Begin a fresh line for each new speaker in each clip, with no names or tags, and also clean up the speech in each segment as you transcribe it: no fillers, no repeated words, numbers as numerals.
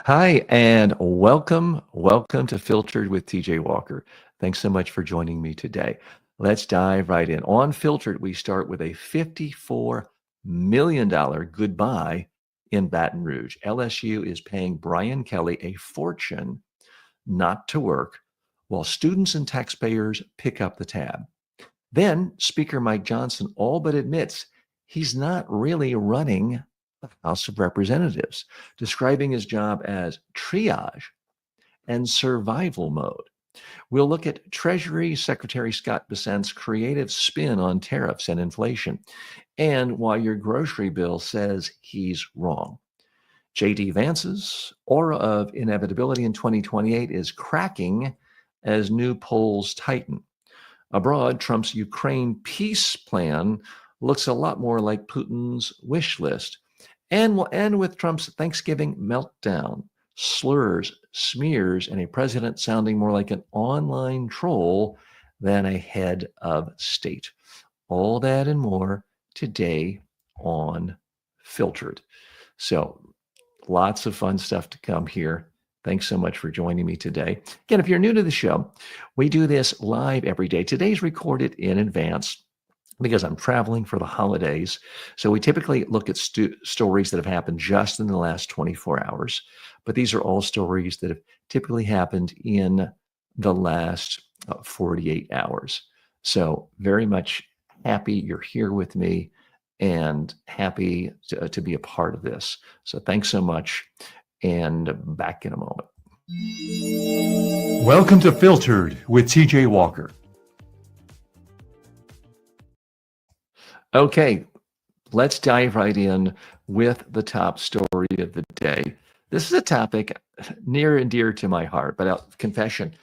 Hi, and welcome to Filtered with TJ Walker. Thanks so much for joining me today. Let's dive right in. On Filtered, we start with a $54 million goodbye in Baton Rouge. LSU is paying Brian Kelly a fortune not to work while students and taxpayers pick up the tab. Then Speaker Mike Johnson all but admits he's not really running the House of Representatives, describing his job as triage and survival mode. We'll look at Treasury Secretary Scott Bessent's creative spin on tariffs and inflation, and why your grocery bill says he's wrong. JD Vance's aura of inevitability in 2028 is cracking as new polls tighten. Abroad, Trump's Ukraine peace plan looks a lot more like Putin's wish list. And we'll end with Trump's Thanksgiving meltdown, slurs, smears, and a president sounding more like an online troll than a head of state. All that and more today on Filtered. So, lots of fun stuff to come here. Thanks so much for joining me today. Again, if you're new to the show, we do this live every day. Today's recorded in advance because I'm traveling for the holidays. So we typically look at stories that have happened just in the last 24 hours. But these are all stories that have typically happened in the last 48 hours. So very much happy you're here with me and happy to be a part of this. So thanks so much. And back in a moment.
Welcome to Filtered with TJ Walker.
Okay, let's dive right in with the top story of the day. This is a topic near and dear to my heart, but confession,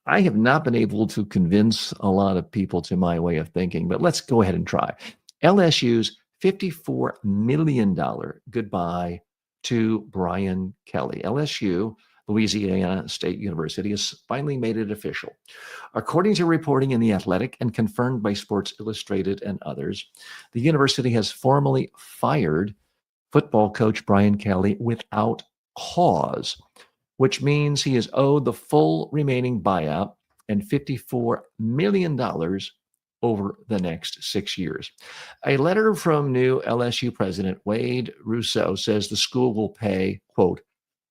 I have not been able to convince a lot of people to my way of thinking, but let's go ahead and try. LSU's $54 million goodbye to Brian Kelly. LSU, Louisiana State University, has finally made it official. According to reporting in The Athletic and confirmed by Sports Illustrated and others, the university has formally fired football coach Brian Kelly without cause, which means he is owed the full remaining buyout and $54 million over the next 6 years. A letter from new LSU president Wade Rousseau says the school will pay, quote,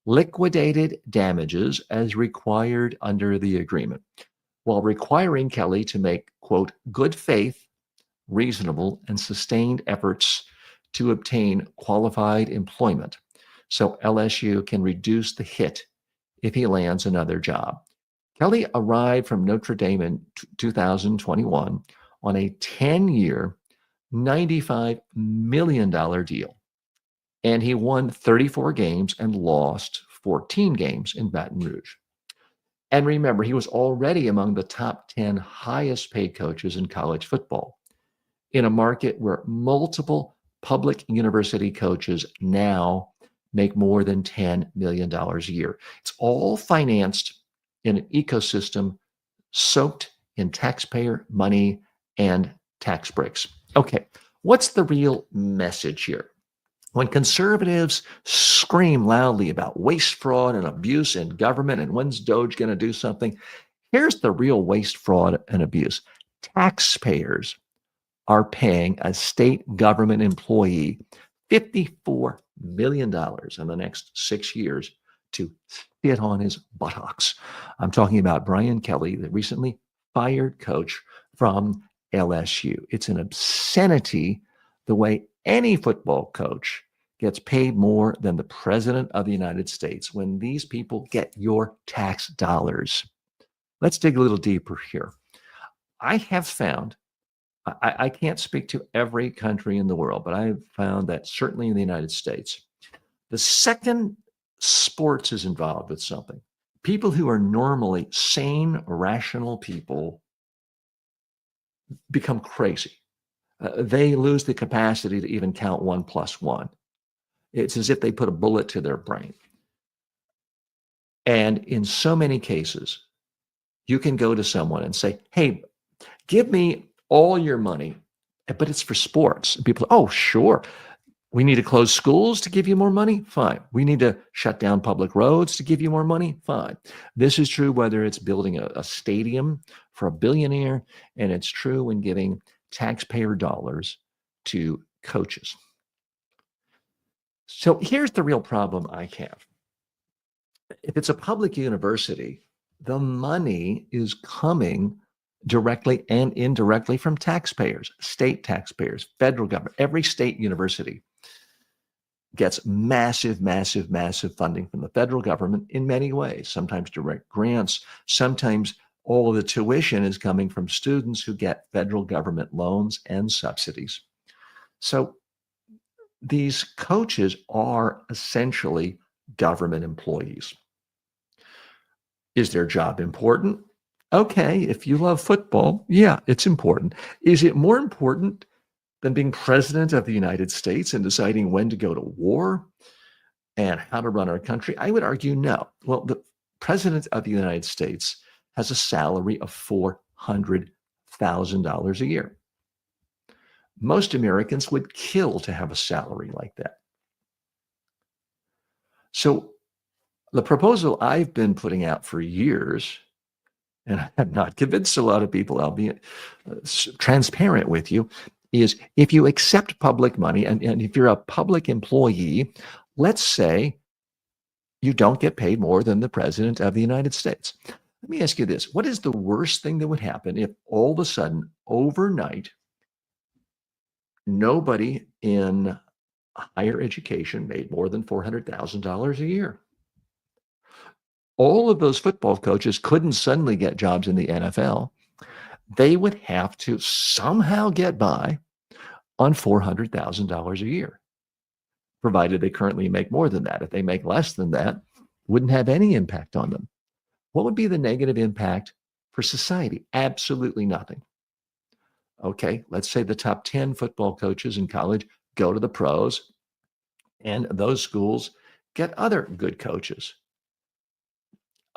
liquidated damages as required under the agreement, while requiring Kelly to make, quote, good faith, reasonable, and sustained efforts to obtain qualified employment so LSU can reduce the hit if he lands another job. Kelly arrived from Notre Dame in 2021 on a 10-year, $95 million deal. And he won 34 games and lost 14 games in Baton Rouge. And remember, he was already among the top 10 highest paid coaches in college football in a market where multiple public university coaches now make more than $10 million a year. It's all financed in an ecosystem soaked in taxpayer money and tax breaks. Okay, what's the real message here? When conservatives scream loudly about waste, fraud, and abuse in government and when's Doge going to do something, here's the real waste, fraud, and abuse. Taxpayers are paying a state government employee $54 million in the next 6 years to sit on his buttocks. I'm talking about Brian Kelly, the recently fired coach from LSU. It's an obscenity the way any football coach gets paid more than the president of the United States when these people get your tax dollars. Let's dig a little deeper here. I have found, I can't speak to every country in the world, but I've found that certainly in the United States, the second sports is involved with something, people who are normally sane, rational people become crazy. They lose the capacity to even count 1 + 1. It's as if they put a bullet to their brain. And in so many cases, you can go to someone and say, hey, give me all your money, but it's for sports. And people, oh, sure. We need to close schools to give you more money? Fine. We need to shut down public roads to give you more money? Fine. This is true whether it's building a stadium for a billionaire, and it's true when giving taxpayer dollars to coaches. So here's the real problem I have. If it's a public university, the money is coming directly and indirectly from taxpayers, state taxpayers, federal government. Every state university gets massive, massive, massive funding from the federal government in many ways, sometimes direct grants, sometimes all of the tuition is coming from students who get federal government loans and subsidies. So these coaches are essentially government employees. Is their job important? Okay, if you love football, yeah, it's important. Is it more important than being president of the United States and deciding when to go to war and how to run our country? I would argue no. Well, the president of the United States has a salary of $400,000 a year. Most Americans would kill to have a salary like that. So the proposal I've been putting out for years, and I have not convinced a lot of people, I'll be transparent with you, is if you accept public money and if you're a public employee, let's say you don't get paid more than the president of the United States. Let me ask you this. What is the worst thing that would happen if all of a sudden, overnight, nobody in higher education made more than $400,000 a year? All of those football coaches couldn't suddenly get jobs in the NFL. They would have to somehow get by on $400,000 a year, provided they currently make more than that. If they make less than that, wouldn't have any impact on them. What would be the negative impact for society? Absolutely nothing. Okay, let's say the top 10 football coaches in college go to the pros, and those schools get other good coaches.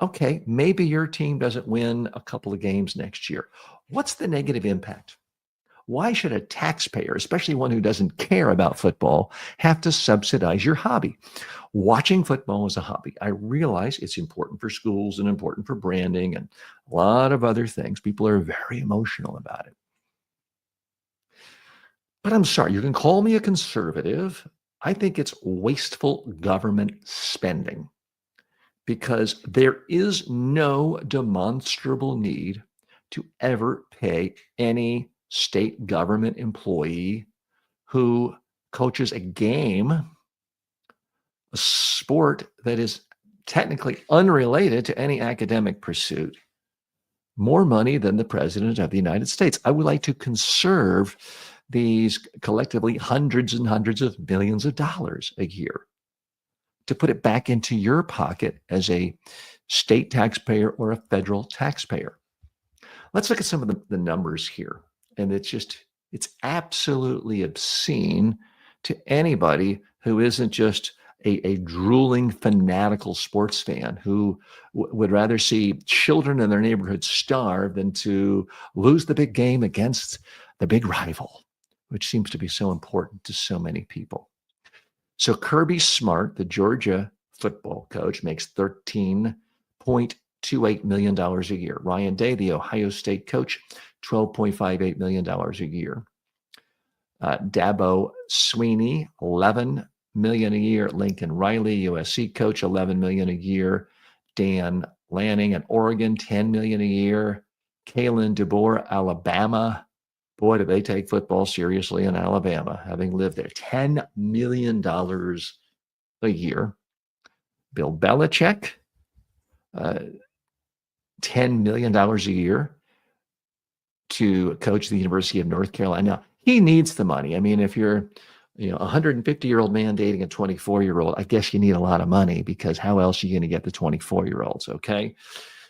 Okay, maybe your team doesn't win a couple of games next year. What's the negative impact? Why should a taxpayer, especially one who doesn't care about football, have to subsidize your hobby? Watching football is a hobby. I realize it's important for schools and important for branding and a lot of other things. People are very emotional about it. But I'm sorry, you can call me a conservative. I think it's wasteful government spending because there is no demonstrable need to ever pay any state government employee who coaches a game, a sport that is technically unrelated to any academic pursuit, more money than the president of the United States. I would like to conserve these collectively hundreds and hundreds of millions of dollars a year to put it back into your pocket as a state taxpayer or a federal taxpayer. Let's look at some of the numbers here. And it's absolutely obscene to anybody who isn't just a drooling, fanatical sports fan who would rather see children in their neighborhood starve than to lose the big game against the big rival, which seems to be so important to so many people. So Kirby Smart, the Georgia football coach, makes $13.28 million a year. Ryan Day, the Ohio State coach, $12.58 million a year. Dabo Sweeney, $11 million a year. Lincoln Riley, USC coach, $11 million a year. Dan Lanning at Oregon, $10 million a year. Kalen DeBoer, Alabama. Boy, do they take football seriously in Alabama, having lived there. $10 million a year. Bill Belichick, $10 million a year to coach the University of North Carolina. Now, he needs the money. I mean, if you're a 150-year-old man dating a 24-year-old, I guess you need a lot of money because how else are you going to get the 24-year-olds, okay?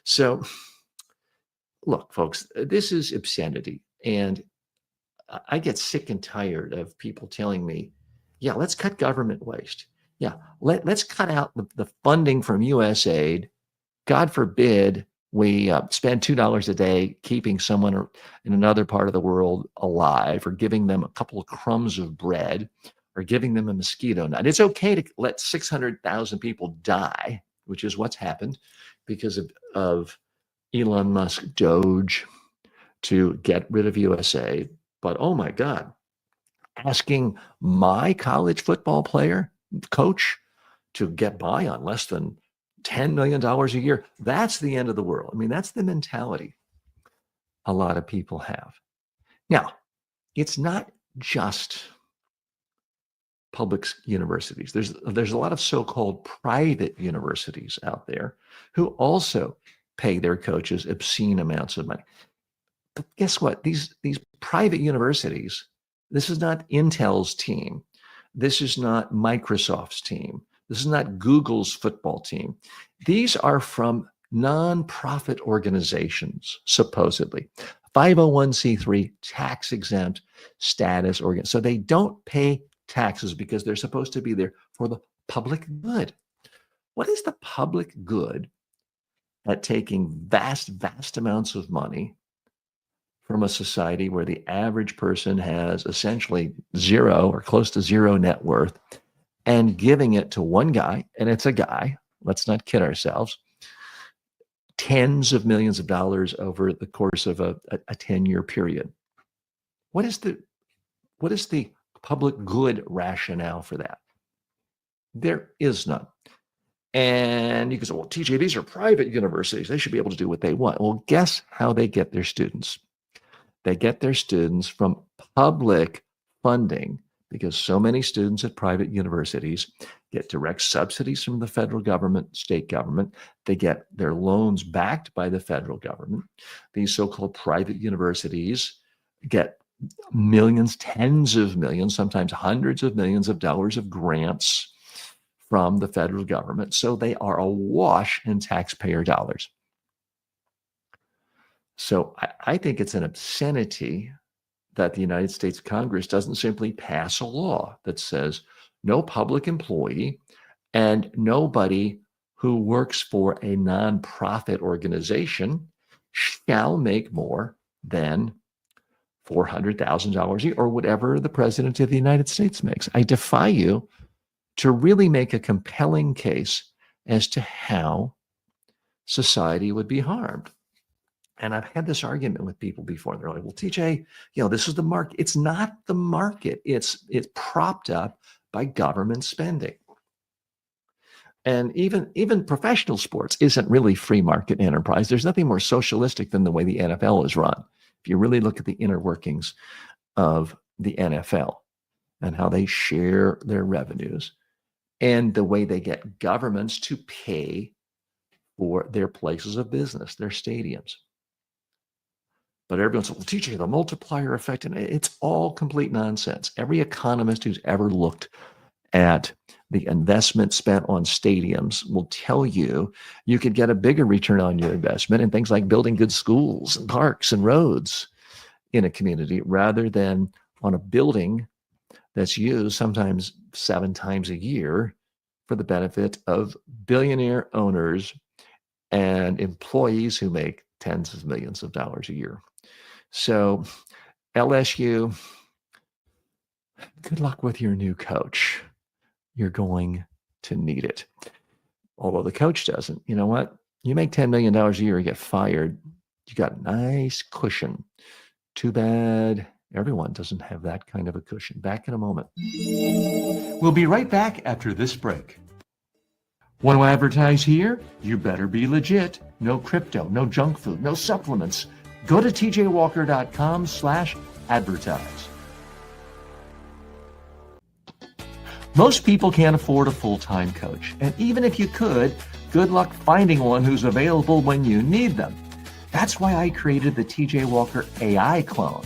So, look, folks, this is obscenity. And I get sick and tired of people telling me, yeah, let's cut government waste. Yeah, let's cut out the funding from USAID. God forbid we spend $2 a day keeping someone in another part of the world alive or giving them a couple of crumbs of bread. or giving them a mosquito net. It's okay to let 600,000 people die, which is what's happened because of Elon Musk Doge to get rid of USA. But oh my God, asking my college football player coach to get by on less than $10 million a year, that's the end of the world. I mean, that's the mentality a lot of people have. Now, it's not just public universities. There's a lot of so-called private universities out there who also pay their coaches obscene amounts of money. But guess what? These private universities, this is not Intel's team. This is not Microsoft's team. This is not Google's football team. These are from nonprofit organizations, supposedly. 501c3 tax exempt status organ. So they don't pay taxes because they're supposed to be there for the public good. What is the public good at taking vast amounts of money from a society where the average person has essentially zero or close to zero net worth and giving it to one guy, and it's a guy, let's not kid ourselves, tens of millions of dollars over the course of a 10-year period? What is the public good rationale for that? There is none. And you can say, well, TJ, these are private universities. They should be able to do what they want. Well, guess how they get their students? They get their students from public funding, because so many students at private universities get direct subsidies from the federal government, state government. They get their loans backed by the federal government. These so-called private universities get millions, tens of millions, sometimes hundreds of millions of dollars of grants from the federal government. So they are awash in taxpayer dollars. So I think it's an obscenity that the United States Congress doesn't simply pass a law that says no public employee and nobody who works for a nonprofit organization shall make more than $400,000 a year, or whatever the president of the United States makes. I defy you to really make a compelling case as to how society would be harmed. And I've had this argument with people before. They're like, well, TJ, this is the market. It's not the market. It's propped up by government spending. And even professional sports isn't really free market enterprise. There's nothing more socialistic than the way the NFL is run. If you really look at the inner workings of the NFL and how they share their revenues and the way they get governments to pay for their places of business, their stadiums. But everyone says, well, TJ, the multiplier effect, and it's all complete nonsense. Every economist who's ever looked at the investment spent on stadiums will tell you you could get a bigger return on your investment in things like building good schools and parks and roads in a community rather than on a building that's used sometimes 7 times a year for the benefit of billionaire owners and employees who make tens of millions of dollars a year. So LSU, good luck with your new coach. You're going to need it. Although the coach doesn't. You know what? You make $10 million a year, you get fired. You got a nice cushion. Too bad everyone doesn't have that kind of a cushion. Back in a moment.
We'll be right back after this break. Want to advertise here? You better be legit. No crypto, no junk food, no supplements. Go to tjwalker.com/advertise. Most people can't afford a full-time coach. And even if you could, good luck finding one who's available when you need them. That's why I created the TJ Walker AI clone.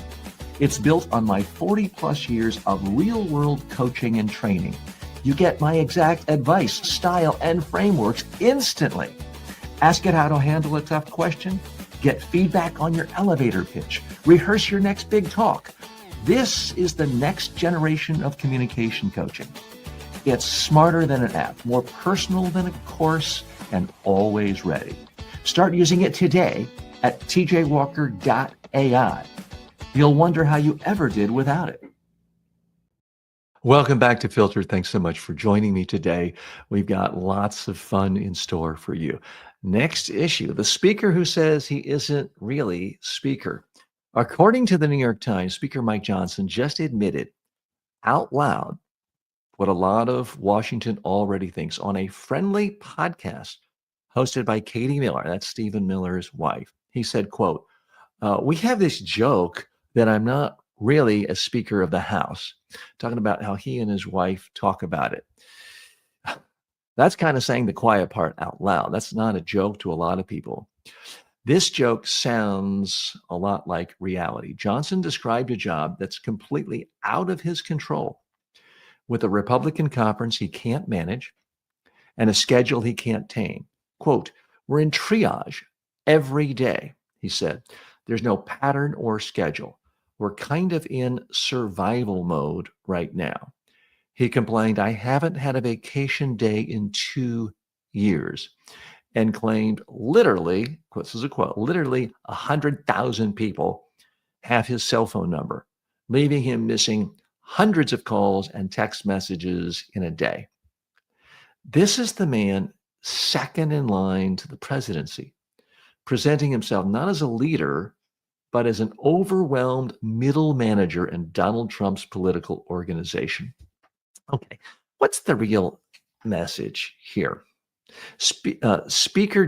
It's built on my 40-plus years of real-world coaching and training. You get my exact advice, style, and frameworks instantly. Ask it how to handle a tough question. Get feedback on your elevator pitch. Rehearse your next big talk. This is the next generation of communication coaching. It's smarter than an app, more personal than a course, and always ready. Start using it today at tjwalker.ai. You'll wonder how you ever did without it.
Welcome back to Filter. Thanks so much for joining me today. We've got lots of fun in store for you. Next issue, the speaker who says he isn't really speaker. According to the New York Times, Speaker Mike Johnson just admitted out loud what a lot of Washington already thinks on a friendly podcast hosted by Katie Miller. That's Stephen Miller's wife. He said, quote, we have this joke that I'm not really a Speaker of the House, talking about how he and his wife talk about it. That's kind of saying the quiet part out loud. That's not a joke to a lot of people. This joke sounds a lot like reality. Johnson described a job that's completely out of his control, with a Republican conference he can't manage and a schedule he can't tame. Quote, we're in triage every day, he said. There's no pattern or schedule. We're kind of in survival mode right now. He complained, I haven't had a vacation day in 2 years, and claimed literally, this is a quote, literally 100,000 people have his cell phone number, leaving him missing hundreds of calls and text messages in a day. This is the man second in line to the presidency, presenting himself not as a leader, but as an overwhelmed middle manager in Donald Trump's political organization. Okay, what's the real message here? Speaker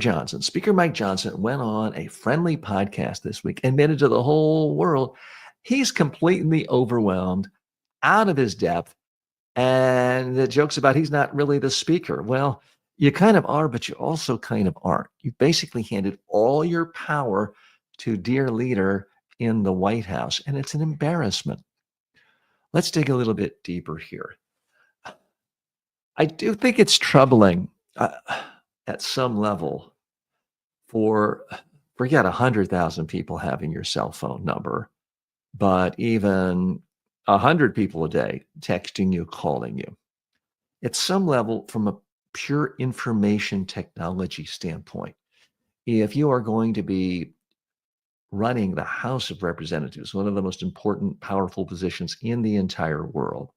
Mike Johnson went on a friendly podcast this week, admitted to the whole world he's completely overwhelmed, out of his depth, and the joke's about he's not really the speaker. Well, you kind of are, but you also kind of aren't. You basically handed all your power to dear leader in the White House, and it's an embarrassment. Let's dig a little bit deeper here. I do think it's troubling at some level for, forget 100,000 people having your cell phone number, but even 100 people a day texting you, calling you. At some level, from a pure information technology standpoint, if you are going to be running the House of Representatives, one of the most important, powerful positions in the entire world,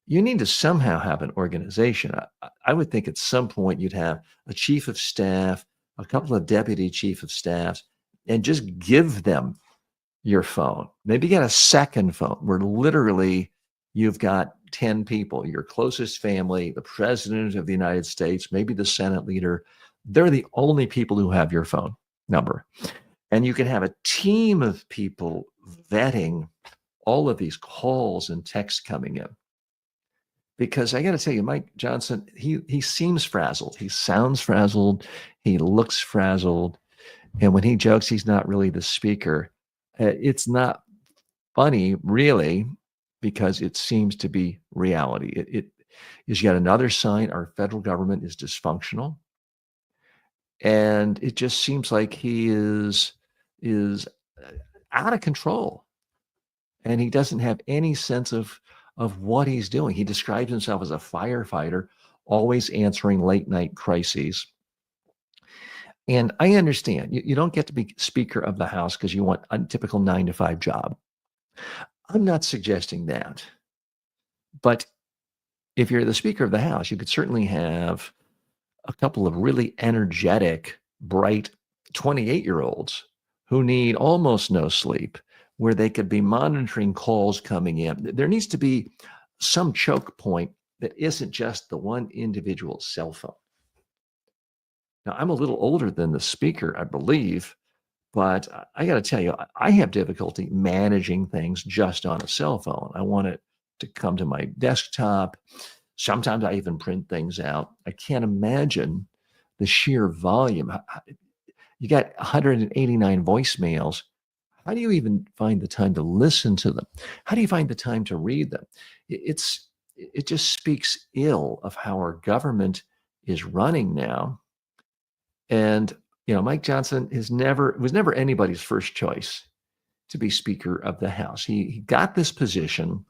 you need to somehow have an organization. I would think at some point you'd have a chief of staff, a couple of deputy chief of staffs, and just give them your phone. Maybe get a second phone where literally you've got 10 people, your closest family, the president of the United States, maybe the Senate leader. They're the only people who have your phone number. And you can have a team of people vetting all of these calls and texts coming in. Because I got to tell you, Mike Johnson, he seems frazzled. He sounds frazzled. He looks frazzled. And when he jokes he's not really the speaker, it's not funny, really, because it seems to be reality. It is yet another sign our federal government is dysfunctional. And it just seems like he is out of control. And he doesn't have any sense of what he's doing. He describes himself as a firefighter, always answering late night crises. And I understand you don't get to be Speaker of the House because you want a typical 9-to-5 job. I'm not suggesting that. But if you're the Speaker of the House, you could certainly have a couple of really energetic, bright 28-year-olds who need almost no sleep, where they could be monitoring calls coming in. There needs to be some choke point that isn't just the one individual cell phone. Now, I'm a little older than the speaker, I believe, but I got to tell you, I have difficulty managing things just on a cell phone. I want it to come to my desktop. Sometimes I even print things out. I can't imagine the sheer volume. You got 189 voicemails. How do you even find the time to listen to them? How do you find the time to read them? It just speaks ill of how our government is running now. And Mike Johnson was never anybody's first choice to be Speaker of the House. He got this position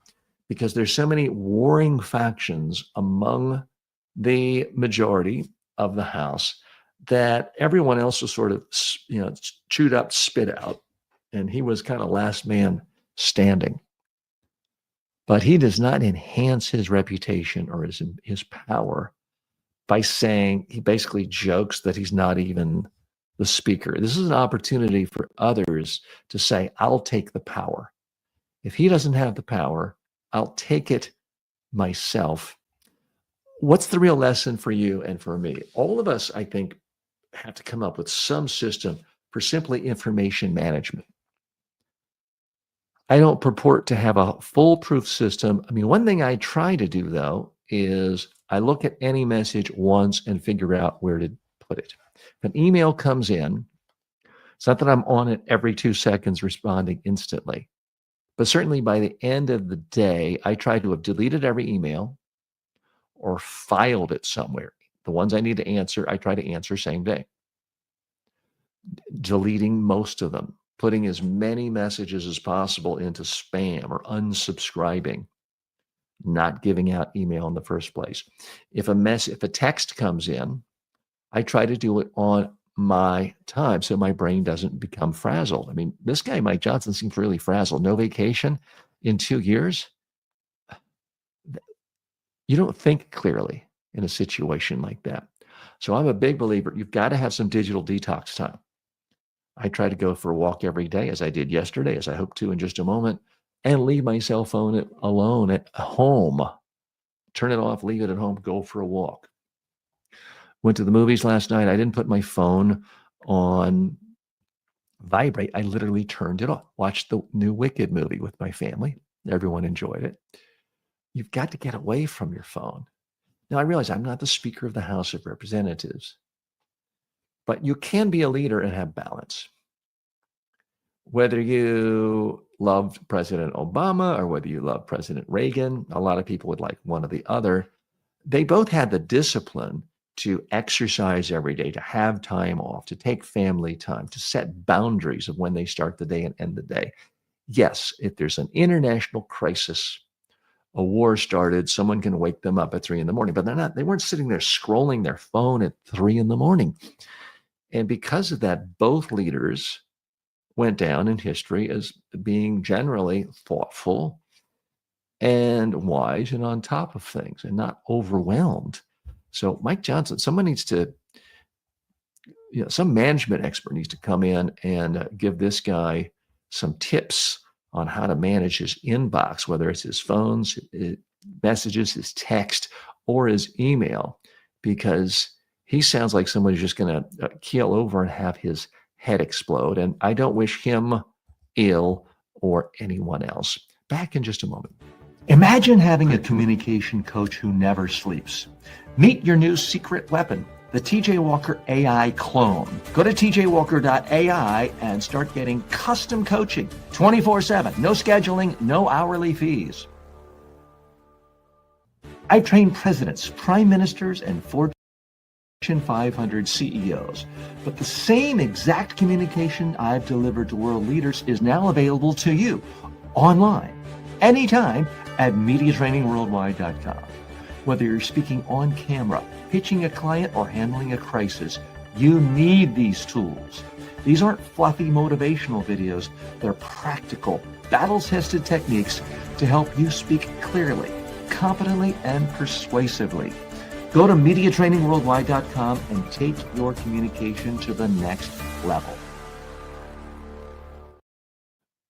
because there's so many warring factions among the majority of the House that everyone else was sort of chewed up, spit out. And he was kind of last man standing. But he does not enhance his reputation or his power by saying, he basically jokes that he's not even the speaker. This is an opportunity for others to say, I'll take the power. If he doesn't have the power, I'll take it myself. What's the real lesson for you and for me? All of us, I think, have to come up with some system for simply information management. I don't purport to have a foolproof system. I mean, one thing I try to do, though, is I look at any message once and figure out where to put it. If an email comes in, it's not that I'm on it every 2 seconds responding instantly, but certainly by the end of the day, I try to have deleted every email or filed it somewhere. The ones I need to answer, I try to answer same day. Deleting most of them, putting as many messages as possible into spam or unsubscribing, not giving out email in the first place. If a text comes in, I try to do it on my time so my brain doesn't become frazzled. I mean, this guy, Mike Johnson, seems really frazzled. No vacation in 2 years. You don't think clearly in a situation like that. So I'm a big believer, you've got to have some digital detox time. I try to go for a walk every day, as I did yesterday, as I hope to in just a moment, and leave my cell phone alone at home. Turn it off, leave it at home, go for a walk. Went to the movies last night. I didn't put my phone on vibrate. I literally turned it off. Watched the new Wicked movie with my family. Everyone enjoyed it. You've got to get away from your phone. Now, I realize I'm not the Speaker of the House of Representatives, but you can be a leader and have balance. Whether you loved President Obama or whether you love President Reagan, a lot of people would like one or the other. They both had the discipline to exercise every day, to have time off, to take family time, to set boundaries of when they start the day and end the day. Yes, if there's an international crisis, a war started, someone can wake them up at 3 a.m, but they weren't sitting there scrolling their phone at 3 a.m. And because of that, both leaders went down in history as being generally thoughtful and wise and on top of things and not overwhelmed. So Mike Johnson, someone needs to, some management expert needs to come in and give this guy some tips on how to manage his inbox, whether it's his phones, his messages, his text, or his email, because he sounds like someone who's just going to keel over and have his head explode. And I don't wish him ill or anyone else. Back in just a moment.
Imagine having a communication coach who never sleeps. Meet your new secret weapon, the TJ Walker AI clone. Go to tjwalker.ai and start getting custom coaching 24/7. No scheduling, no hourly fees. I've trained presidents, prime ministers, and Fortune 500 CEOs. But the same exact communication I've delivered to world leaders is now available to you online, anytime at MediaTrainingWorldwide.com. Whether you're speaking on camera, pitching a client, or handling a crisis, you need these tools. These aren't fluffy motivational videos. They're practical, battle-tested techniques to help you speak clearly, competently, and persuasively. Go to MediaTrainingWorldwide.com and take your communication to the next level.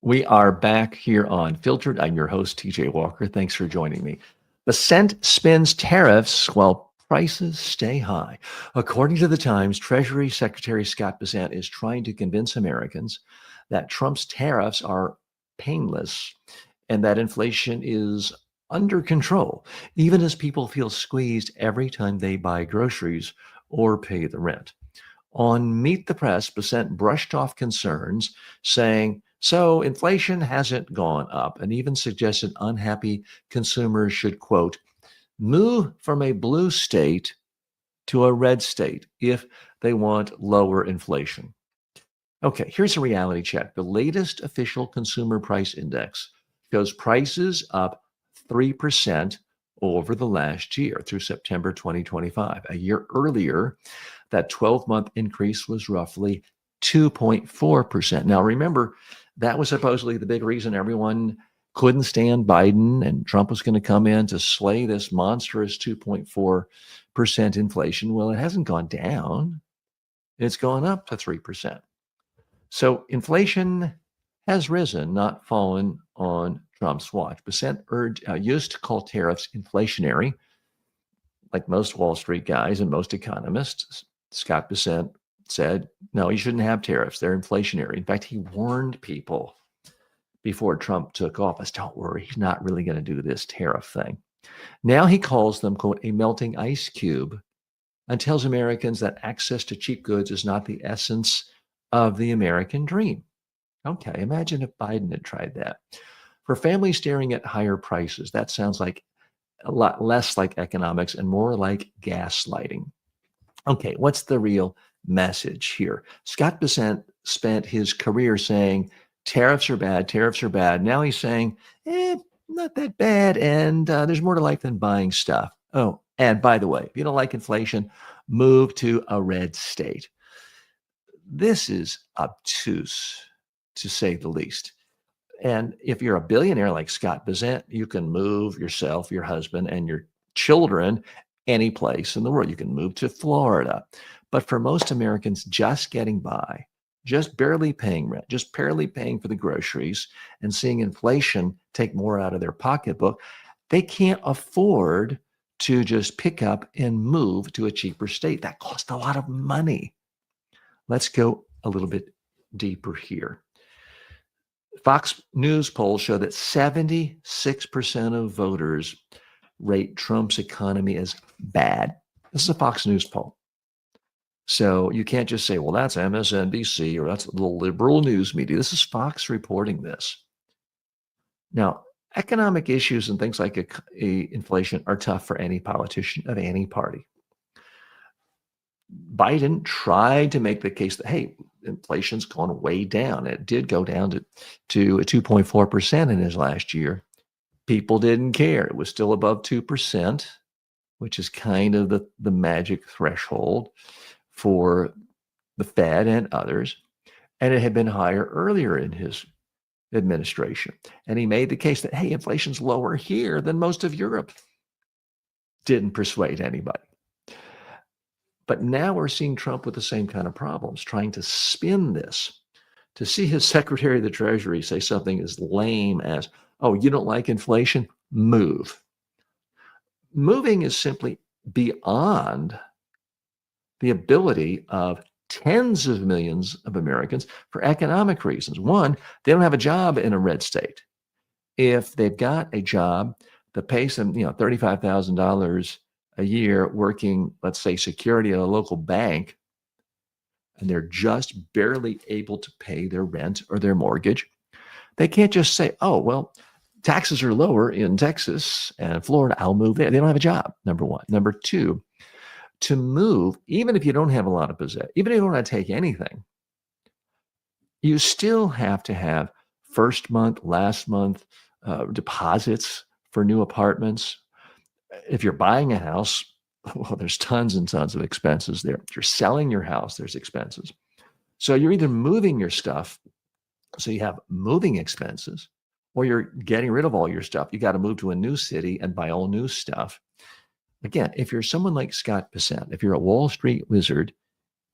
We are back here on Filtered. I'm your host, TJ Walker. Thanks for joining me. Bessent spins tariffs while prices stay high. According to the Times, Treasury Secretary Scott Bessent is trying to convince Americans that Trump's tariffs are painless and that inflation is under control, even as people feel squeezed every time they buy groceries or pay the rent. On Meet the Press, Bessent brushed off concerns, saying, so inflation hasn't gone up, and even suggested unhappy consumers should, quote, move from a blue state to a red state if they want lower inflation. Okay, here's a reality check. The latest official consumer price index shows prices up 3% over the last year through September 2025. A year earlier, that 12-month increase was roughly 2.4%. Now, remember, that was supposedly the big reason everyone couldn't stand Biden, and Trump was going to come in to slay this monstrous 2.4% inflation. Well, it hasn't gone down. It's gone up to 3%. So inflation has risen, not fallen on Trump's watch. Bessent used to call tariffs inflationary, like most Wall Street guys and most economists. Scott Bessent said, no, you shouldn't have tariffs. They're inflationary. In fact, he warned people before Trump took office, don't worry, he's not really going to do this tariff thing. Now he calls them, quote, a melting ice cube, and tells Americans that access to cheap goods is not the essence of the American dream. Okay, imagine if Biden had tried that. For families staring at higher prices, that sounds like a lot less like economics and more like gaslighting. Okay, what's the real message here? Scott Bessent spent his career saying, tariffs are bad, tariffs are bad. Now he's saying, not that bad, and there's more to life than buying stuff. Oh, and by the way, if you don't like inflation, move to a red state. This is obtuse, to say the least. And if you're a billionaire like Scott Bessent, you can move yourself, your husband, and your children any place in the world. You can move to Florida. But for most Americans, just getting by, just barely paying rent, just barely paying for the groceries, and seeing inflation take more out of their pocketbook, they can't afford to just pick up and move to a cheaper state. That costs a lot of money. Let's go a little bit deeper here. Fox News polls show that 76% of voters rate Trump's economy as bad. This is a Fox News poll. So you can't just say, well, that's MSNBC or that's the liberal news media. This is Fox reporting this. Now, economic issues and things like inflation are tough for any politician of any party. Biden tried to make the case that, hey, inflation's gone way down. It did go down to 2.4% in his last year. People didn't care. It was still above 2%, which is kind of the magic threshold for the Fed and others. And it had been higher earlier in his administration. And he made the case that, hey, inflation's lower here than most of Europe. Didn't persuade anybody. But now we're seeing Trump with the same kind of problems, trying to spin this. To see his Secretary of the Treasury say something as lame as, oh, you don't like inflation? Move. Moving is simply beyond the ability of tens of millions of Americans for economic reasons. One, they don't have a job in a red state. If they've got a job that pays them, $35,000 a year working, let's say, security at a local bank, and they're just barely able to pay their rent or their mortgage, they can't just say, oh, well, taxes are lower in Texas and Florida, I'll move there. They don't have a job, number one. Number two, to move, even if you don't have a lot of possession, even if you don't want to take anything, you still have to have first month, last month deposits for new apartments. If you're buying a house, well, there's tons and tons of expenses there. If you're selling your house, there's expenses. So you're either moving your stuff, so you have moving expenses, or you're getting rid of all your stuff. You got to move to a new city and buy all new stuff. Again, if you're someone like Scott Bessent, if you're a Wall Street wizard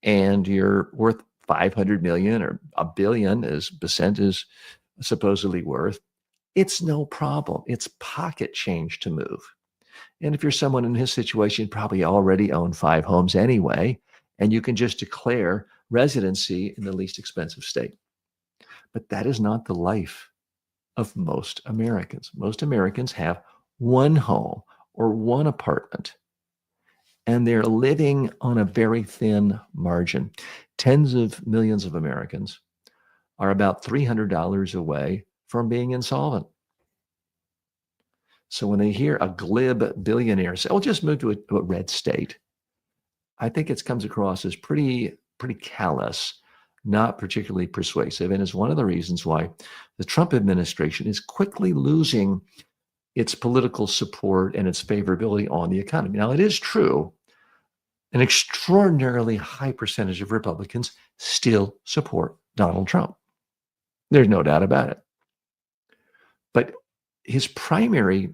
and you're worth 500 million or $1 billion, as Bessent is supposedly worth, it's no problem. It's pocket change to move. And if you're someone in his situation, you probably already own 5 homes anyway, and you can just declare residency in the least expensive state. But that is not the life of most Americans. Most Americans have one home or one apartment, and they're living on a very thin margin. Tens of millions of Americans are about $300 away from being insolvent. So when they hear a glib billionaire say, oh, just move to a red state, I think it comes across as pretty callous, not particularly persuasive, and is one of the reasons why the Trump administration is quickly losing its political support and its favorability on the economy. Now, it is true, an extraordinarily high percentage of Republicans still support Donald Trump. There's no doubt about it. But his primary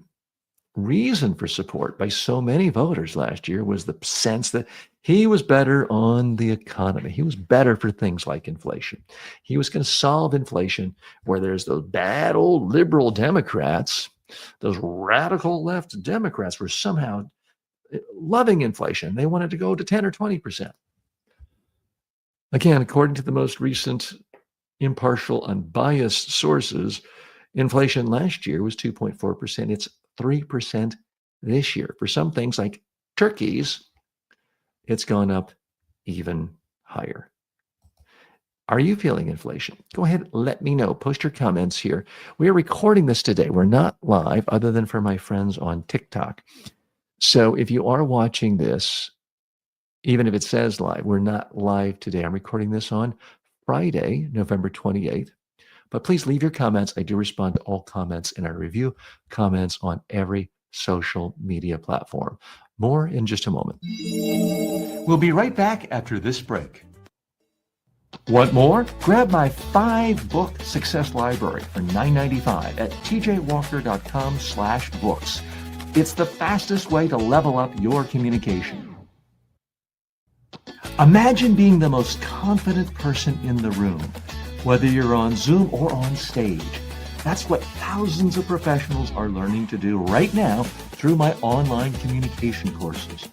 reason for support by so many voters last year was the sense that he was better on the economy. He was better for things like inflation. He was going to solve inflation where there's those bad old liberal Democrats, those radical left Democrats were somehow loving inflation. They wanted to go to 10 or 20%. Again, according to the most recent impartial, unbiased sources, inflation last year was 2.4%. It's 3% this year. For some things like turkeys, it's gone up even higher. Are you feeling inflation? Go ahead, let me know. Post your comments here. We are recording this today. We're not live other than for my friends on TikTok. So if you are watching this, even if it says live, we're not live today. I'm recording this on Friday, November 28th. But please leave your comments. I do respond to all comments in our review, comments on every social media platform. More in just a moment.
We'll be right back after this break. Want more? Grab my 5-book success library for $9.95 at tjwalker.com/books. It's the fastest way to level up your communication. Imagine being the most confident person in the room, whether you're on Zoom or on stage. That's what thousands of professionals are learning to do right now through my online communication courses.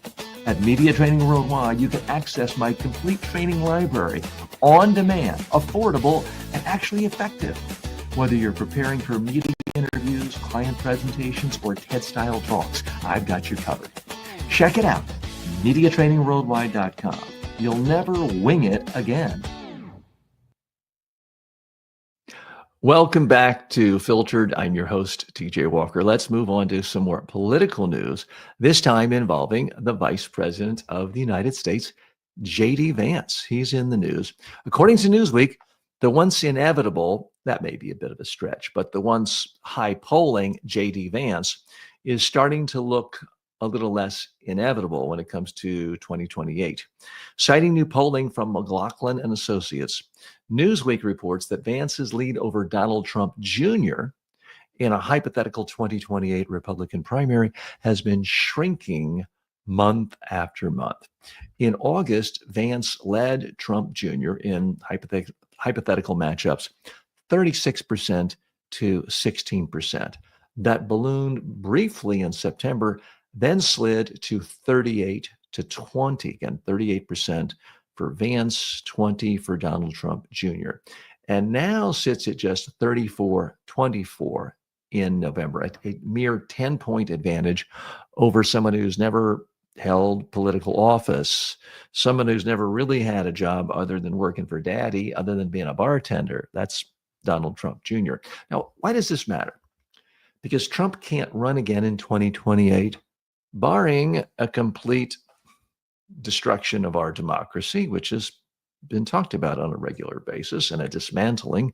At Media Training Worldwide, you can access my complete training library on demand, affordable, and actually effective. Whether you're preparing for media interviews, client presentations, or TED-style talks, I've got you covered. Check it out, MediaTrainingWorldwide.com. You'll never wing it again.
Welcome back to Filtered. I'm your host, TJ Walker. Let's move on to some more political news, this time involving the Vice President of the United States, JD Vance. He's in the news. According to Newsweek, the once inevitable, that may be a bit of a stretch, but the once high polling JD Vance is starting to look a little less inevitable when it comes to 2028. Citing new polling from McLaughlin and Associates, Newsweek reports that Vance's lead over Donald Trump Jr. in a hypothetical 2028 Republican primary has been shrinking month after month. In August, Vance led Trump Jr. in hypothetical matchups 36% to 16%. That ballooned briefly in September, then slid to 38 to 20, again, 38% for Vance, 20 for Donald Trump Jr., and now sits at just 34-24 in November, a mere 10-point advantage over someone who's never held political office, someone who's never really had a job other than working for daddy, other than being a bartender. That's Donald Trump Jr. Now, why does this matter? Because Trump can't run again in 2028, barring a complete destruction of our democracy, which has been talked about on a regular basis, and a dismantling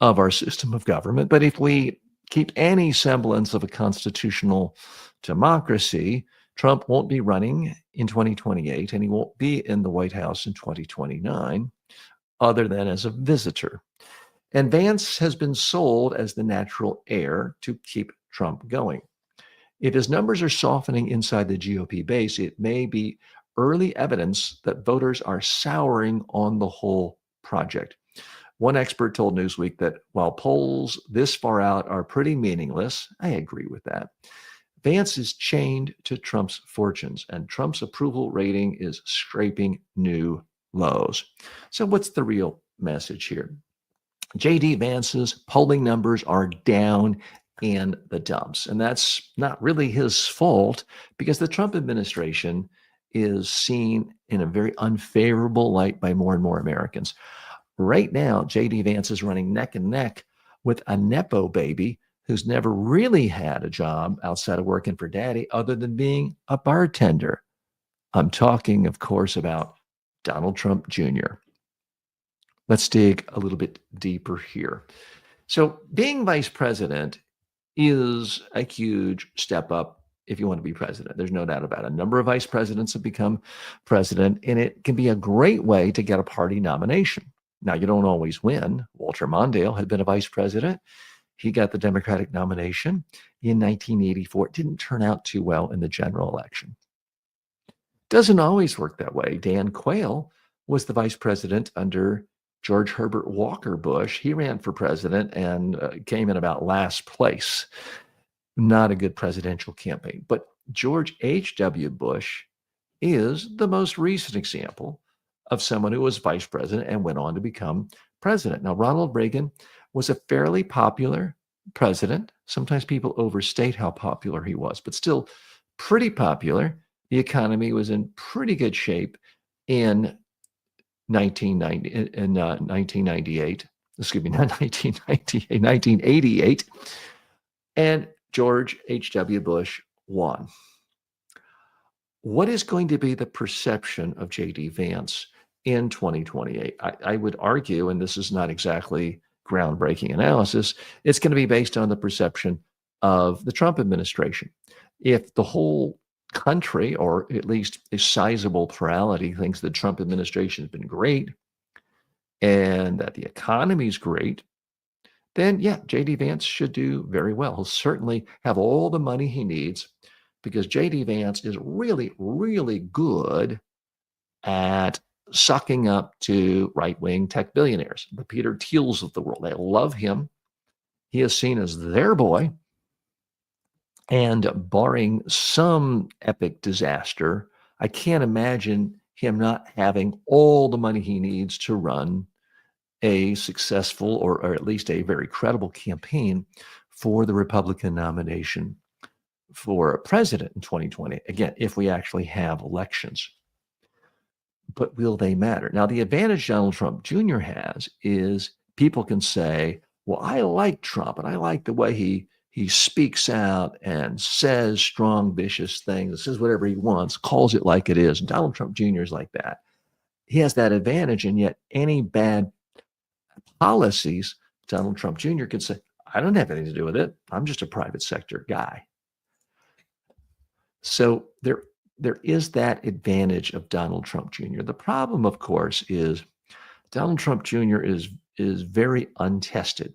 of our system of government. But if we keep any semblance of a constitutional democracy, Trump won't be running in 2028, and he won't be in the White House in 2029, other than as a visitor. And Vance has been sold as the natural heir to keep Trump going. If his numbers are softening inside the GOP base, it may be early evidence that voters are souring on the whole project. One expert told Newsweek that while polls this far out are pretty meaningless, I agree with that. Vance is chained to Trump's fortunes, and Trump's approval rating is scraping new lows. So what's the real message here? JD Vance's polling numbers are down in the dumps, and that's not really his fault because the Trump administration is seen in a very unfavorable light by more and more Americans. Right now, JD Vance is running neck and neck with a Nepo baby who's never really had a job outside of working for daddy other than being a bartender. I'm talking, of course, about Donald Trump Jr. Let's dig a little bit deeper here. So being vice president is a huge step up if you want to be president. There's no doubt about it. A number of vice presidents have become president, and it can be a great way to get a party nomination. Now, you don't always win. Walter Mondale had been a vice president. He got the Democratic nomination in 1984. It didn't turn out too well in the general election. Doesn't always work that way. Dan Quayle was the vice president under George Herbert Walker Bush. He ran for president and came in about last place. Not a good presidential campaign. But George H.W. Bush is the most recent example of someone who was vice president and went on to become president. Now, Ronald Reagan was a fairly popular president. Sometimes people overstate how popular he was, but still pretty popular. The economy was in pretty good shape in 1998. Excuse me, not 1998, 1988. And George H.W. Bush won. What is going to be the perception of JD Vance in 2028? I would argue, and this is not exactly groundbreaking analysis, it's going to be based on the perception of the Trump administration. If the whole country, or at least a sizable plurality, thinks the Trump administration has been great and that the economy is great, then yeah, JD Vance should do very well. He'll certainly have all the money he needs because JD Vance is really, really good at sucking up to right-wing tech billionaires, the Peter Thiels of the world. They love him. He is seen as their boy. And barring some epic disaster, I can't imagine him not having all the money he needs to run a successful or at least a very credible campaign for the Republican nomination for president in 2020. Again, if we actually have elections. But will they matter? Now, the advantage Donald Trump Jr. has is people can say, well, I like Trump and I like the way he speaks out and says strong, vicious things, says whatever he wants, calls it like it is. Donald Trump Jr. is like that. He has that advantage, and yet any bad policies, Donald Trump Jr. could say, I don't have anything to do with it. I'm just a private sector guy. So there is that advantage of Donald Trump Jr. The problem, of course, is Donald Trump Jr. is very untested.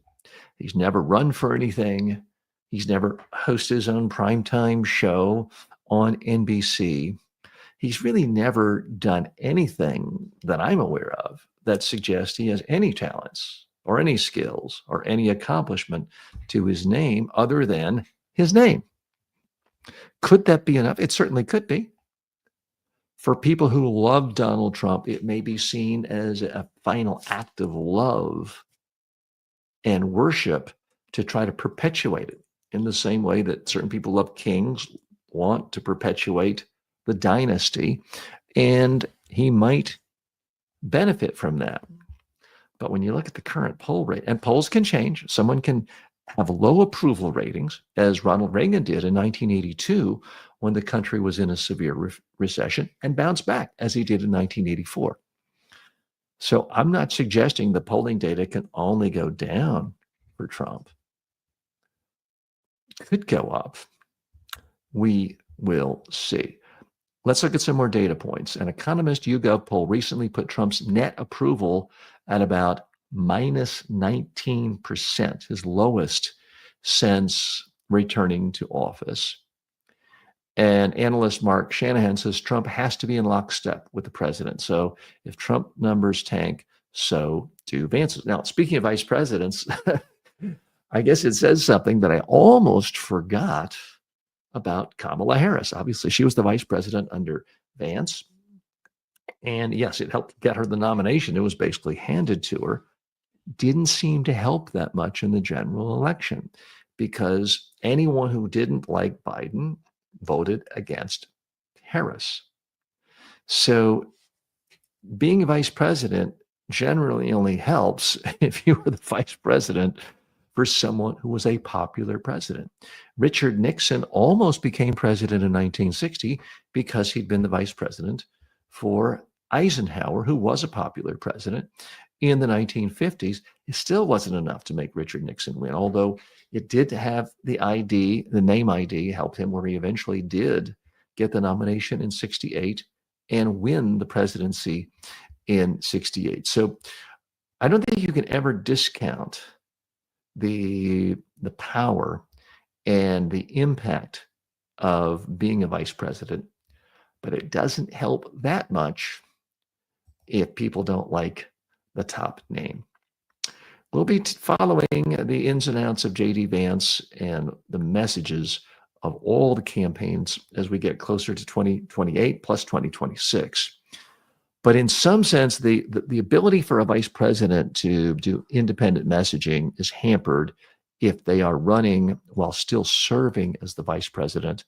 He's never run for anything. He's never hosted his own primetime show on NBC. He's really never done anything that I'm aware of that suggests he has any talents or any skills or any accomplishment to his name other than his name. Could that be enough? It certainly could be. For people who love Donald Trump, it may be seen as a final act of love and worship to try to perpetuate it in the same way that certain people love kings, want to perpetuate the dynasty, and he might benefit from that. But when you look at the current poll rate, and polls can change, someone can have low approval ratings, as Ronald Reagan did in 1982 when the country was in a severe recession, and bounce back as he did in 1984. So I'm not suggesting the polling data can only go down for Trump. Could go up. We will see. Let's look at some more data points. An Economist YouGov poll recently put Trump's net approval at about minus 19%, his lowest since returning to office. And analyst Mark Shanahan says Trump has to be in lockstep with the president. So if Trump numbers tank, so do Vance's. Now, speaking of vice presidents, I guess it says something that I almost forgot about Kamala Harris. Obviously, she was the vice president under Vance. And yes, it helped get her the nomination. It was basically handed to her. Didn't seem to help that much in the general election because anyone who didn't like Biden voted against Harris. So being a vice president generally only helps if you were the vice president for someone who was a popular president. Richard Nixon almost became president in 1960 because he'd been the vice president for Eisenhower, who was a popular president in the 1950s. It still wasn't enough to make Richard Nixon win, although it did have the ID, the name ID helped him, where he eventually did get the nomination in 68 and win the presidency in 68. So I don't think you can ever discount the power and the impact of being a vice president, but it doesn't help that much if people don't like the top name. We'll be following the ins and outs of JD Vance and the messages of all the campaigns as we get closer to 2028 plus 2026. But in some sense, the ability for a vice president to do independent messaging is hampered if they are running while still serving as the vice president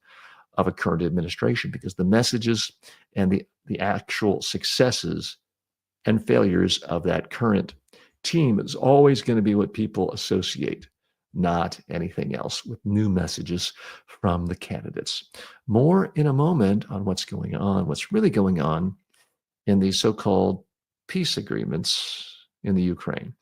of a current administration, because the messages and the actual successes and failures of that current team is always going to be what people associate, not anything else, with new messages from the candidates. More in a moment on what's going on, what's really going on in these so-called peace agreements in the Ukraine.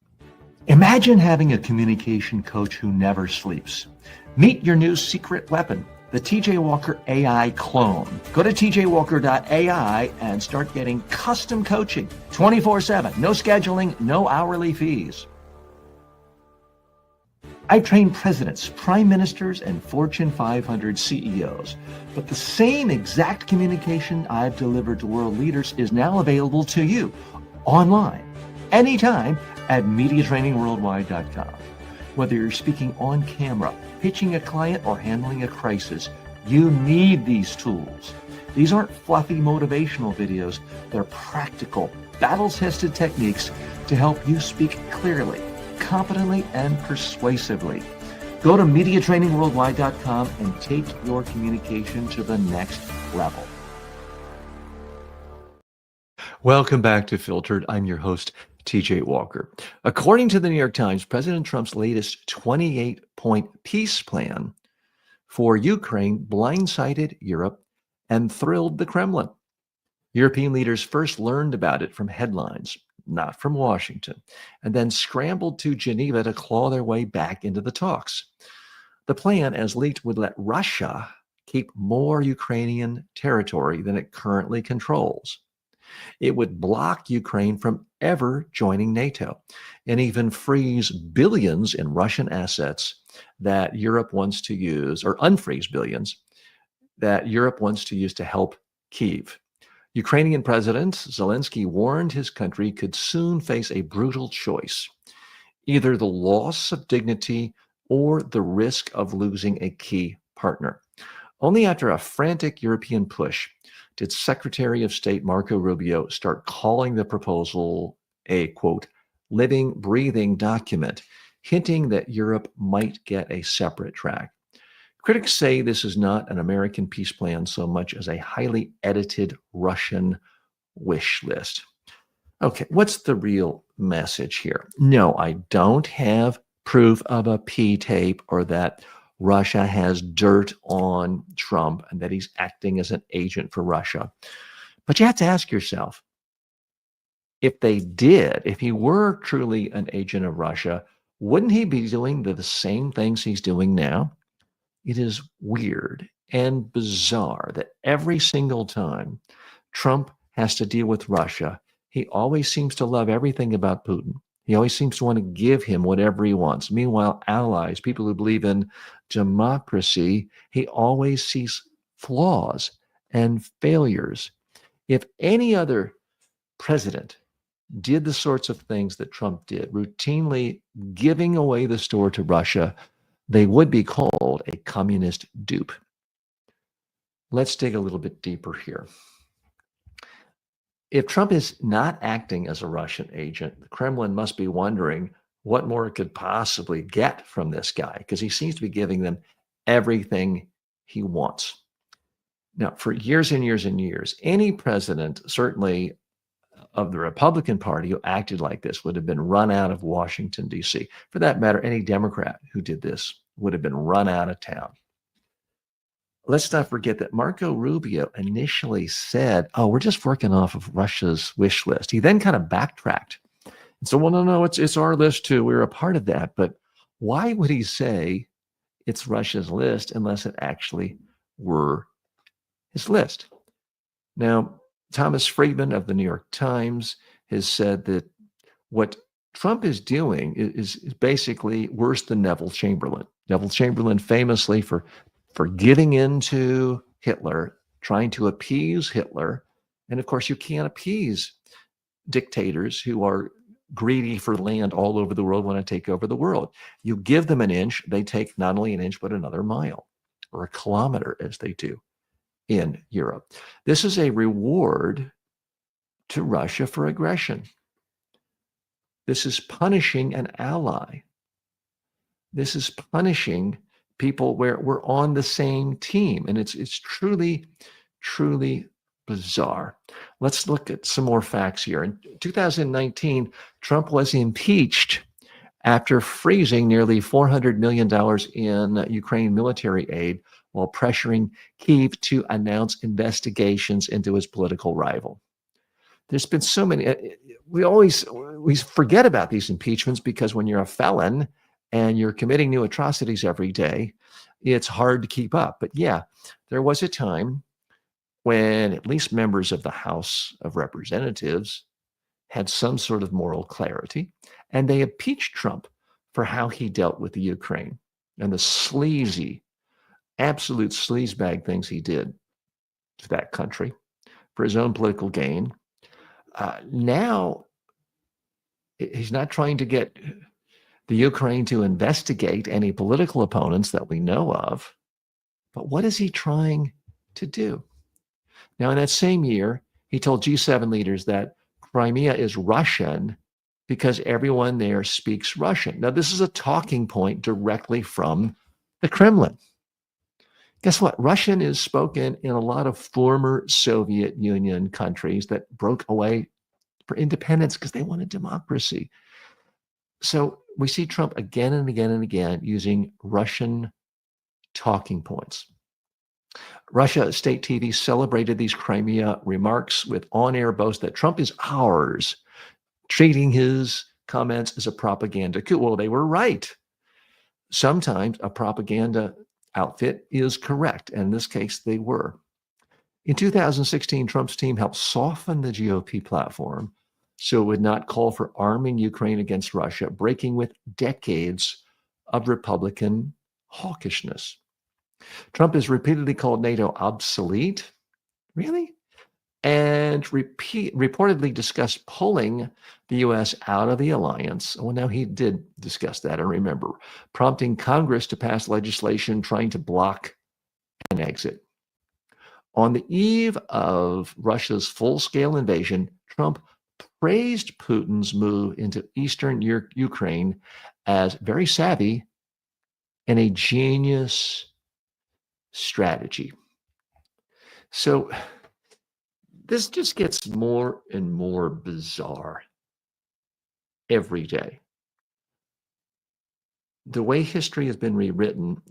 Imagine having a communication coach who never sleeps. Meet your new secret weapon, the TJ Walker AI clone. Go to tjwalker.ai and start getting custom coaching 24/7. No scheduling, no hourly fees. I train presidents, prime ministers, and Fortune 500 CEOs. But the same exact communication I've delivered to world leaders is now available to you online, anytime at MediaTrainingWorldwide.com. Whether you're speaking on camera, pitching a client, or handling a crisis, you need these tools. These aren't fluffy motivational videos. They're practical, battle-tested techniques to help you speak clearly, competently, and persuasively. Go to MediaTrainingWorldwide.com and take your communication to the next level.
Welcome back to Filtered. I'm your host, TJ Walker. According to the New York Times, President Trump's latest 28-point peace plan for Ukraine blindsided Europe and thrilled the Kremlin. European leaders first learned about it from headlines, not from Washington, and then scrambled to Geneva to claw their way back into the talks. The plan, as leaked, would let Russia keep more Ukrainian territory than it currently controls. It would block Ukraine from ever joining NATO and even freeze billions in Russian assets that Europe wants to use, or unfreeze billions that Europe wants to use to help Kyiv. Ukrainian President Zelensky warned his country could soon face a brutal choice, either the loss of dignity or the risk of losing a key partner. Only after a frantic European push did Secretary of State Marco Rubio start calling the proposal a, quote, living, breathing document, hinting that Europe might get a separate track. Critics say this is not an American peace plan so much as a highly edited Russian wish list. Okay, what's the real message here? No, I don't have proof of a P tape or that Russia has dirt on Trump and that he's acting as an agent for Russia. But you have to ask yourself, if they did, if he were truly an agent of Russia, wouldn't he be doing the same things he's doing now? It is weird and bizarre that every single time Trump has to deal with Russia, he always seems to love everything about Putin. He always seems to want to give him whatever he wants. Meanwhile, allies, people who believe in democracy, he always sees flaws and failures. If any other president did the sorts of things that Trump did, routinely giving away the store to Russia, they would be called a communist dupe. Let's dig a little bit deeper here. If Trump is not acting as a Russian agent, the Kremlin must be wondering what more it could possibly get from this guy, because he seems to be giving them everything he wants. Now, for years and years and years, any president, certainly of the Republican Party, who acted like this would have been run out of Washington, D.C. For that matter, any Democrat who did this would have been run out of town. Let's not forget that Marco Rubio initially said, oh, we're just working off of Russia's wish list. He then kind of backtracked and said, well, no, it's our list too. We're a part of that. But why would he say it's Russia's list unless it actually were his list? Now, Thomas Friedman of the New York Times has said that what Trump is doing is basically worse than Neville Chamberlain. Neville Chamberlain famously for giving in to Hitler, trying to appease Hitler. And of course, you can't appease dictators who are greedy for land all over the world, want to take over the world. You give them an inch, they take not only an inch, but another mile or a kilometer, as they do in Europe. This is a reward to Russia for aggression. This is punishing an ally. This is punishing people where we're on the same team. And it's truly, truly bizarre. Let's look at some more facts here. In 2019, Trump was impeached after freezing nearly $400 million in Ukraine military aid while pressuring Kyiv to announce investigations into his political rival. There's been so many. We forget about these impeachments because when you're a felon and you're committing new atrocities every day, it's hard to keep up. But yeah, there was a time when at least members of the House of Representatives had some sort of moral clarity, and they impeached Trump for how he dealt with the Ukraine and the sleazy, absolute sleazebag things he did to that country for his own political gain. Now, he's not trying to get the Ukraine to investigate any political opponents that we know of, but what is he trying to do? Now, in that same year, he told G7 leaders that Crimea is Russian because everyone there speaks Russian. Now, this is a talking point directly from the Kremlin. Guess what? Russian is spoken in a lot of former Soviet Union countries that broke away for independence because they wanted democracy. So we see Trump again and again and again using Russian talking points. Russia state TV celebrated these Crimea remarks with on-air boasts that Trump is ours, treating his comments as a propaganda coup. Well, they were right. Sometimes a propaganda outfit is correct. And in this case, they were. In 2016, Trump's team helped soften the GOP platform so it would not call for arming Ukraine against Russia, breaking with decades of Republican hawkishness. Trump has repeatedly called NATO obsolete. Really? And reportedly discussed pulling the U.S. out of the alliance. Well, now he did discuss that, and remember, prompting Congress to pass legislation trying to block an exit. On the eve of Russia's full-scale invasion, Trump praised Putin's move into eastern Ukraine as very savvy and a genius strategy. So this just gets more and more bizarre every day. The way history has been rewritten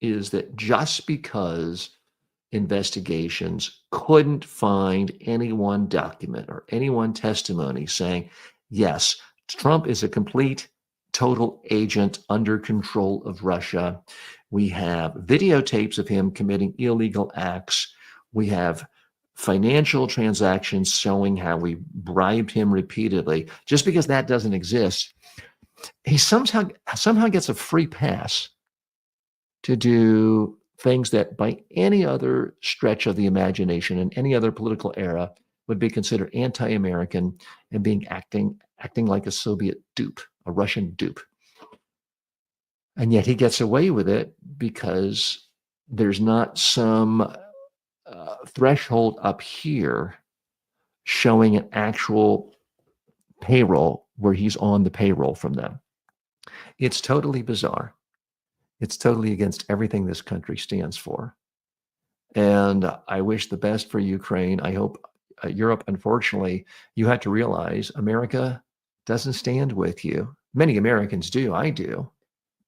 is that just because investigations couldn't find any one document or any one testimony saying, yes, Trump is a complete, total agent under control of Russia. We have videotapes of him committing illegal acts. We have financial transactions showing how we bribed him repeatedly. Just because that doesn't exist, he somehow gets a free pass to do things that by any other stretch of the imagination in any other political era would be considered anti-American and acting like a Soviet dupe, a Russian dupe. And yet he gets away with it because there's not some threshold up here showing an actual payroll where he's on the payroll from them. It's totally bizarre. It's totally against everything this country stands for. And I wish the best for Ukraine. I hope Europe, unfortunately, you have to realize America doesn't stand with you. Many Americans do, I do.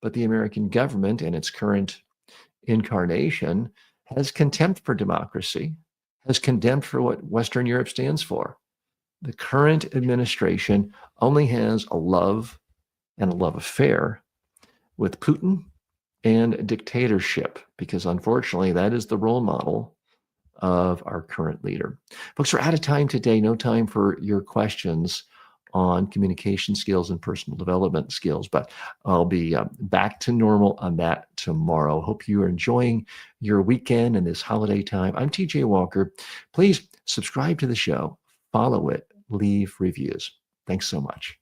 But the American government in its current incarnation has contempt for democracy, has contempt for what Western Europe stands for. The current administration only has a love and a love affair with Putin and dictatorship, because unfortunately that is the role model of our current leader. Folks, we're out of time today. No time for your questions on communication skills and personal development skills. But I'll be back to normal on that tomorrow. Hope you are enjoying your weekend and this holiday time. I'm TJ Walker. Please subscribe to the show, follow it, leave reviews. Thanks so much.